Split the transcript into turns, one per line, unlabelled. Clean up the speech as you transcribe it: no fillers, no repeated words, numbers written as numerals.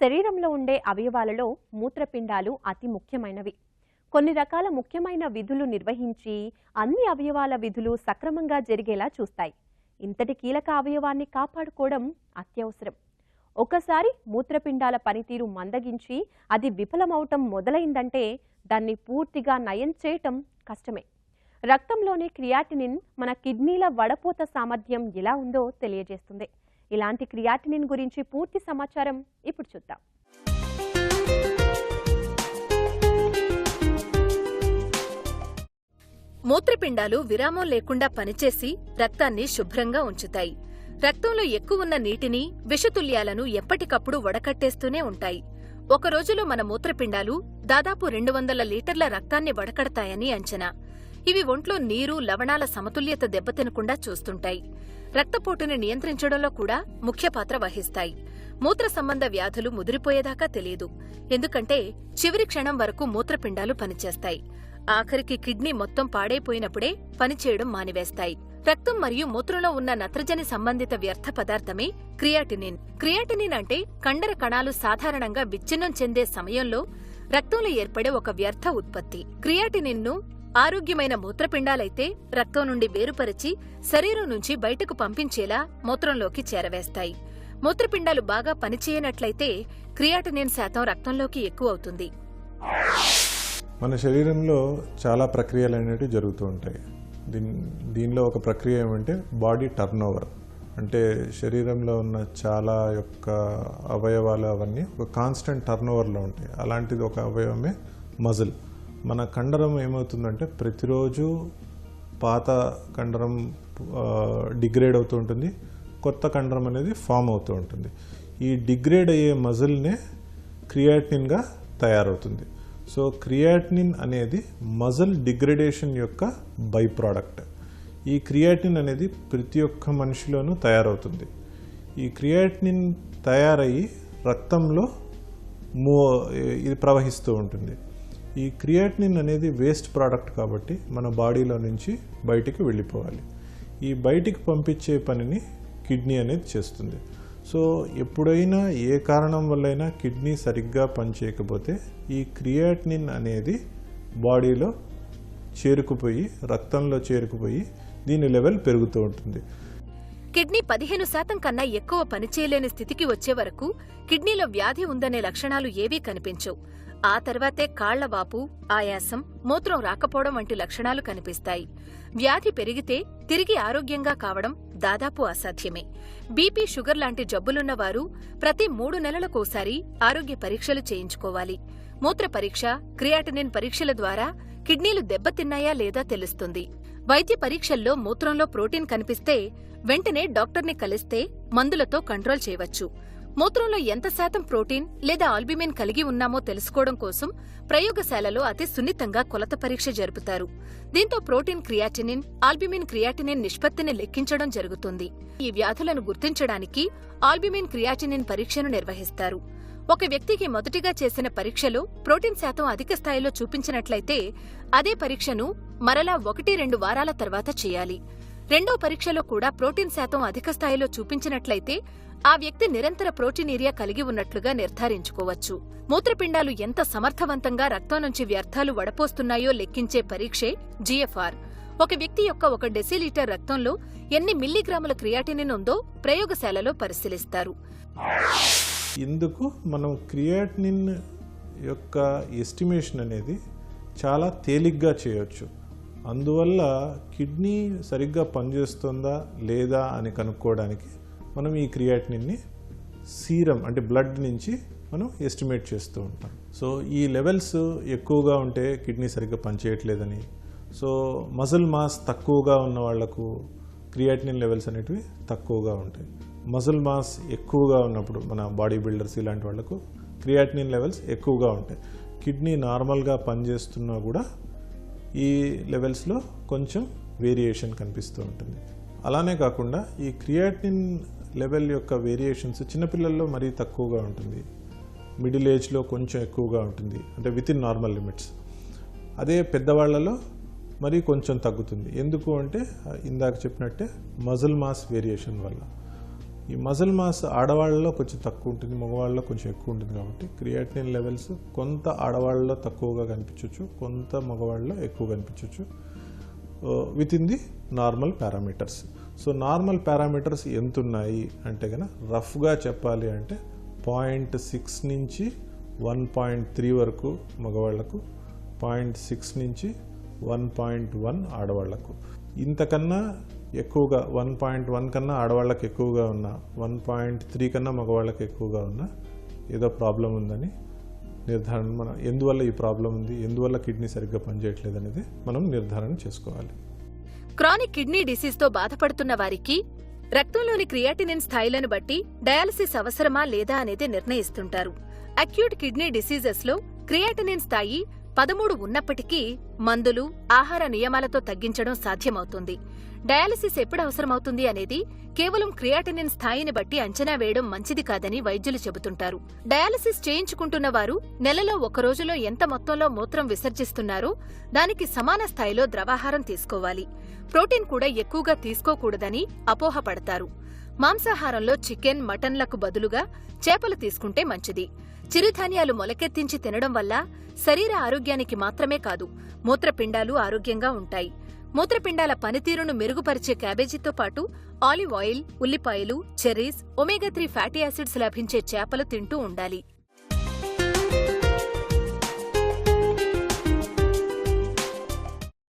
శరీరంలో ఉండే అవయవాలలో మూత్రపిండాలు అతి ముఖ్యమైనవి. కొన్ని రకాల ముఖ్యమైన విధులు నిర్వహించి అన్ని అవయవాల విధులు సక్రమంగా జరిగేలా చూస్తాయి. ఇంతటి కీలక అవయవాన్ని కాపాడుకోవడం అత్యవసరం. ఒకసారి మూత్రపిండాల పనితీరు మందగించి అది విఫలమవటం మొదలైందంటే దాన్ని పూర్తిగా నయం చేయటం కష్టమే. రక్తంలోని క్రియాటినిన్ మన కిడ్నీల వడపోత సామర్థ్యం ఎలా ఉందో తెలియజేస్తుంది. ఇలాంటి క్రియాటినిన్ గురించి పూర్తి సమాచారం ఇప్పుడు చూద్దాం.
మూత్రపిండాలు విరామం లేకుండా పనిచేసి రక్తాన్ని శుభ్రంగా ఉంచుతాయి. రక్తంలో ఎక్కువున్న నీటిని, విషతుల్యాలను ఎప్పటికప్పుడు వడకట్టేస్తూనే ఉంటాయి. ఒక రోజులో మన మూత్రపిండాలు దాదాపు 200 లీటర్ల రక్తాన్ని వడకడతాయని అంచనా. ఇవి ఒంట్లో నీరు, లవణాల సమతుల్యత దెబ్బతినకుండా చూస్తుంటాయి. రక్తపోటుని నియంత్రించడంలో కూడా ముఖ్య పాత్ర వహిస్తాయి. మూత్ర సంబంధ వ్యాధులు ముదిరిపోయేదాకా తెలియదు. ఎందుకంటే చివరి క్షణం వరకు మూత్రపిండాలు పనిచేస్తాయి. ఆఖరికి కిడ్నీ మొత్తం పాడైపోయినప్పుడే పనిచేయడం మానివేస్తాయి. రక్తం మరియు మూత్రంలో ఉన్న నత్రజని సంబంధిత వ్యర్థ పదార్థమే క్రియాటినిన్. క్రియాటినిన్ అంటే కండర కణాలు సాధారణంగా విచ్ఛిన్నం చెందే సమయంలో రక్తంలో ఏర్పడే ఒక వ్యర్థ ఉత్పత్తి. క్రియాటినిన్ను ఆరోగ్యమైన మూత్రపిండాలైతే రక్తం నుండి వేరుపరిచి శరీరం నుంచి బయటకు పంపించేలా మూత్రంలోకి చేరవేస్తాయి. మూత్రపిండాలు బాగా పనిచేయనట్లయితే క్రియాటినిన్ శాతం రక్తంలోకి ఎక్కువ అవుతుంది.
మన శరీరంలో చాలా ప్రక్రియలు అనేవి జరుగుతూ ఉంటాయి. దీనిలో ఒక ప్రక్రియ ఏమంటే బాడీ టర్నోవర్. అంటే శరీరంలో ఉన్న చాలా యొక్క అవయవాలు అవన్నీ ఒక కాన్స్టెంట్ టర్నోవర్లో ఉంటాయి. అలాంటిది ఒక అవయవమే మజిల్. మన కండరం ఏమవుతుందంటే ప్రతిరోజు పాత కండరం డిగ్రేడ్ అవుతూ ఉంటుంది, కొత్త కండరం అనేది ఫామ్ అవుతూ ఉంటుంది. ఈ డిగ్రేడ్ అయ్యే మజిల్నే క్రియాటినిన్గా తయారవుతుంది. సో క్రియాటినిన్ అనేది మజిల్ డిగ్రేడేషన్ యొక్క బై ప్రోడక్ట్. ఈ క్రియాటినిన్ అనేది ప్రతి ఒక్క మనిషిలోనూ తయారవుతుంది. ఈ క్రియాటినిన్ తయారయ్యి రక్తంలో ఇది ప్రవహిస్తూ ఉంటుంది. ఈ క్రియాటినిన్ అనేది వేస్ట్ ప్రోడక్ట్ కాబట్టి మన బాడీలో నుంచి బయటికి వెళ్ళిపోవాలి. ఈ బయటికి పంపించే పనిని కిడ్నీ అనేది చేస్తుంది. సో ఎప్పుడైనా ఏ కారణం వల్లైనా కిడ్నీ సరిగ్గా పనిచేయకపోతే ఈ క్రియాటినిన్ అనేది బాడీలో చేరుకుపోయి రక్తంలో చేరుకుపోయి దీని లెవెల్ పెరుగుతూ ఉంటుంది.
కిడ్నీ 15% కన్నా ఎక్కువ పనిచేయలేని స్థితికి వచ్చే వరకు కిడ్నీలో వ్యాధి ఉందనే లక్షణాలు ఏవీ కనిపించవు. ఆ తర్వాతే కాళ్లవాపు, ఆయాసం, మూత్రం రాకపోవడం వంటి లక్షణాలు కనిపిస్తాయి. వ్యాధి పెరిగితే తిరిగి ఆరోగ్యంగా కావడం దాదాపు అసాధ్యమే. బీపీ, షుగర్ లాంటి జబ్బులున్నవారు ప్రతి 3 నెలలకోసారి ఆరోగ్య పరీక్షలు చేయించుకోవాలి. మూత్ర పరీక్ష, క్రియాటినిన్ పరీక్షల ద్వారా కిడ్నీలు దెబ్బతిన్నాయా లేదా తెలుస్తుంది. వైద్య పరీక్షల్లో మూత్రంలో ప్రోటీన్ కనిపిస్తే వెంటనే డాక్టర్ని కలిస్తే మందులతో కంట్రోల్ చేయవచ్చు. మూత్రంలో ఎంత శాతం ప్రోటీన్ లేదా ఆల్బుమిన్ కలిగి ఉన్నామో తెలుసుకోవడం కోసం ప్రయోగశాలలో అతి సున్నితంగా కొలత పరీక్ష జరుపుతారు. దీంతో ప్రోటీన్ క్రియాటినిన్, ఆల్బుమిన్ క్రియాటినిన్ నిష్పత్తిని లెక్కించడం జరుగుతుంది. ఈ వ్యాధులను గుర్తించడానికి ఆల్బుమిన్ క్రియాటినిన్ పరీక్షను నిర్వహిస్తారు. ఒక వ్యక్తికి మొదటిగా చేసిన పరీక్షలో ప్రోటీన్ శాతం అధిక స్థాయిలో చూపించినట్లయితే అదే పరీక్షను మరలా 1-2 వారాల తర్వాత చేయాలి. రెండో పరీక్షలో కూడా ప్రోటీన్ శాతం అధిక స్థాయిలో చూపించినట్లయితే ఆ వ్యక్తి నిరంతర ప్రోటీనీరియా కలిగి ఉన్నట్లుగా నిర్ధారించుకోవచ్చు. మూత్రపిండాలు ఎంత సమర్థవంతంగా రక్తం నుంచి వ్యర్థాలు వడపోస్తున్నాయో లెక్కించే పరీక్షే జిఎఫ్ఆర్. ఒక వ్యక్తి యొక్క 1 డెసిలీటర్ రక్తంలో ఎన్ని మిల్లీగ్రాముల క్రియాటినిన్ ఉందో ప్రయోగశాలలో పరిశీలిస్తారు.
ఇందుకు మనం క్రియాటినిన్ యొక్క ఎస్టిమేషన్ అనేది చాలా తేలిగ్గా చేయొచ్చు. అందువల్ల కిడ్నీ సరిగ్గా పనిచేస్తుందా లేదా అని కనుక్కోవడానికి మనం ఈ క్రియాటినిన్ని సీరం అంటే బ్లడ్ నుంచి మనం ఎస్టిమేట్ చేస్తూ ఉంటాం. సో ఈ లెవెల్స్ ఎక్కువగా ఉంటే కిడ్నీ సరిగ్గా పనిచేయట్లేదని, సో మజిల్ మాస్ తక్కువగా ఉన్న వాళ్లకు క్రియాటినిన్ లెవెల్స్ అనేటివి తక్కువగా ఉంటాయి. మజిల్ మాస్ ఎక్కువగా ఉన్నప్పుడు మన బాడీ బిల్డర్స్ ఇలాంటి వాళ్లకు క్రియాటినిన్ లెవెల్స్ ఎక్కువగా ఉంటాయి. కిడ్నీ నార్మల్గా పనిచేస్తున్నా కూడా ఈ లెవెల్స్లో కొంచెం వేరియేషన్ కనిపిస్తూ ఉంటుంది. అలానే కాకుండా ఈ క్రియాటినిన్ లెవెల్ యొక్క వేరియేషన్స్ చిన్నపిల్లల్లో మరీ తక్కువగా ఉంటుంది, మిడిల్ ఏజ్లో కొంచెం ఎక్కువగా ఉంటుంది, అంటే విత్ ఇన్ నార్మల్ లిమిట్స్. అదే పెద్దవాళ్లలో మరి కొంచెం తగ్గుతుంది. ఎందుకు అంటే ఇందాక చెప్పినట్టే మజిల్ మాస్ వేరియేషన్ వల్ల. ఈ మజిల్ మాస్ ఆడవాళ్ళలో కొంచెం తక్కువ ఉంటుంది, మగవాళ్ళలో కొంచెం ఎక్కువ ఉంటుంది. కాబట్టి క్రియాటినిన్ లెవెల్స్ కొంత ఆడవాళ్ళలో తక్కువగా కనిపించవచ్చు, కొంత మగవాళ్ళలో ఎక్కువ కనిపించవచ్చు with in the normal parameters. So normal parameters ఎంత ఉన్నాయి అంటే కనుక రఫ్గా చెప్పాలి అంటే 0.6 నుంచి 1.3 వరకు మగవాళ్లకు, 0.6 నుంచి 1.1 ఆడవాళ్లకు. ఇంతకన్నా ఎక్కువగా 1.1 కన్నా ఆడవాళ్ళకి ఎక్కువగా ఉన్న, 1.3 కన్నా మగవాళ్ళకి ఎక్కువగా ఉన్న ఏదో ప్రాబ్లం ఉందని నిర్ధారణ, మనం ఎందువల్ల ఈ ప్రాబ్లం ఉంది, ఎందువల్ల కిడ్నీ సరిగ్గా పనిచేయట్లేదు అనేది మనం నిర్ధారణ చేసుకోవాలి.
క్రానిక్ కిడ్నీ డిసీజ్తో బాధపడుతున్న వారికి రక్తంలోని క్రియాటినిన్ స్థాయిలను బట్టి డయాలసిస్ అవసరమా లేదా అనేది నిర్ణయిస్తుంటారు. అక్యూట్ కిడ్నీ డిసీజెస్లో క్రియాటినిన్ స్థాయి 13 ఉన్నప్పటికీ మందులు, ఆహార నియమాలతో తగ్గించడం సాధ్యమవుతుంది. డయాలసిస్ ఎప్పుడు అవసరమవుతుంది అనేది కేవలం క్రియాటినిన్ స్థాయిని బట్టి అంచనా వేయడం మంచిది కాదని వైద్యులు చెబుతుంటారు. డయాలసిస్ చేయించుకుంటున్న వారు నెలలో ఒక రోజులో ఎంత మొత్తంలో మూత్రం విసర్జిస్తున్నారో దానికి సమాన స్థాయిలో ద్రవాహారం తీసుకోవాలి. ప్రోటీన్ కూడా ఎక్కువగా తీసుకోకూడదని అపోహపడతారు. మాంసాహారంలో చికెన్, మటన్లకు బదులుగా చేపలు తీసుకుంటే మంచిది. చిరుధాన్యాలు మొలకెత్తించి తినడం వల్ల శరీర ఆరోగ్యానికి మాత్రమే కాదు, మూత్రపిండాలు ఆరోగ్యంగా ఉంటాయి. మూత్రపిండాల పనితీరును మెరుగుపరిచే క్యాబేజీతో పాటు ఆలివ్ ఆయిల్, ఉల్లిపాయలు, చెర్రీస్, ఒమేగా 3 ఫ్యాటీ యాసిడ్స్ లభించే చేపలు తింటూ ఉండాలి.